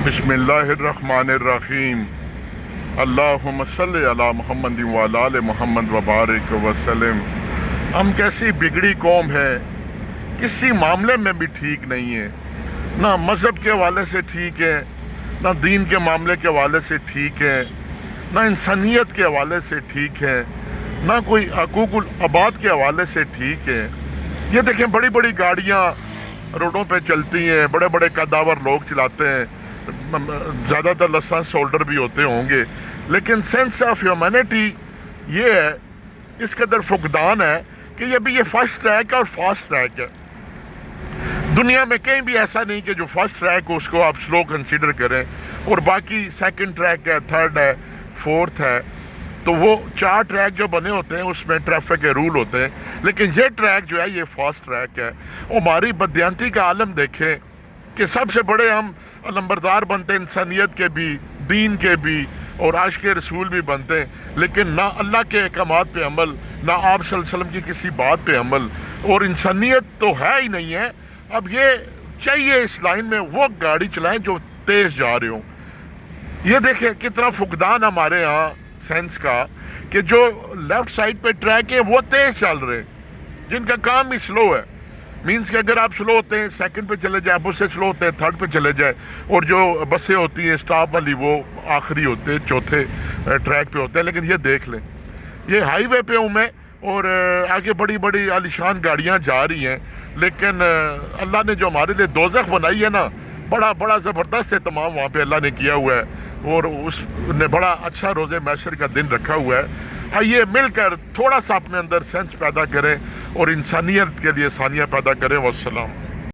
बिस्मिल्लाहिर्रहमानिर्रहीम। अल्लाहुम्मा सल्लि अला मुहम्मद व अला आले मुहम्मद व बारिक वसल्लम। हम कैसी बिगड़ी कौम है, किसी मामले में भी ठीक नहीं है, ना मज़हब के हवाले से ठीक है, ना दीन के मामले के हवाले से ठीक है, ना इंसानियत के हवाले से ठीक है, ना कोई हकूकुल आबाद के हवाले से ठीक है। ये देखें, बड़ी बड़ी गाड़ियाँ रोडों पे चलती हैं, बड़े बड़े कद्दावर लोग चलाते हैं, ज़्यादातर लाइसेंस होल्डर भी होते होंगे, लेकिन सेंस ऑफ ह्यूमैनिटी ये है, इस कदर फुकदान है कि ये फर्स्ट ट्रैक है और फास्ट ट्रैक है। दुनिया में कहीं भी ऐसा नहीं कि जो फर्स्ट ट्रैक हो उसको आप स्लो कंसीडर करें और बाकी सेकंड ट्रैक है, थर्ड है, फोर्थ है। तो वो 4 ट्रैक जो बने होते हैं उसमें ट्रैफिक के रूल होते हैं, लेकिन ये ट्रैक जो है ये फास्ट ट्रैक है। हमारी बदयांती का आलम देखें कि सबसे बड़े हम नंबरदार बनते हैं, इंसानियत के भी, दीन के भी और आशिक रसूल भी बनते हैं, लेकिन ना अल्लाह के अहकामात पे अमल, ना आप सल्लल्लाहु अलैहि वसल्लम की किसी बात पे अमल, और इंसानियत तो है ही नहीं है। अब ये चाहिए इस लाइन में वो गाड़ी चलाएं जो तेज़ जा रहे हो। ये देखें कितना फुकदान हमारे यहाँ सेंस का कि जो लेफ्ट साइड पे ट्रैक है वो तेज़ चल रहे हैं, जिनका काम ही स्लो है। मीन्स कि अगर आप स्लो होते हैं सेकंड पे चले जाए, उससे स्लो होते हैं थर्ड पे चले जाए, और जो बसें होती हैं स्टॉप वाली वो आखिरी होते हैं, चौथे ट्रैक पे होते हैं। लेकिन ये देख लें, ये हाईवे पे हूँ मैं और आगे बड़ी बड़ी आलिशान गाड़ियाँ जा रही हैं, लेकिन अल्लाह ने जो हमारे लिए दोज़ख बनाई है ना, बड़ा बड़ा ज़बरदस्त एहतमाम वहाँ पे अल्लाह ने किया हुआ है, और उसने बड़ा अच्छा रोज़े महशर का दिन रखा हुआ है। आइए मिलकर थोड़ा सा अपने अंदर सेंस पैदा करें और इंसानियत के लिए सानिया पैदा करें। वस्सलाम।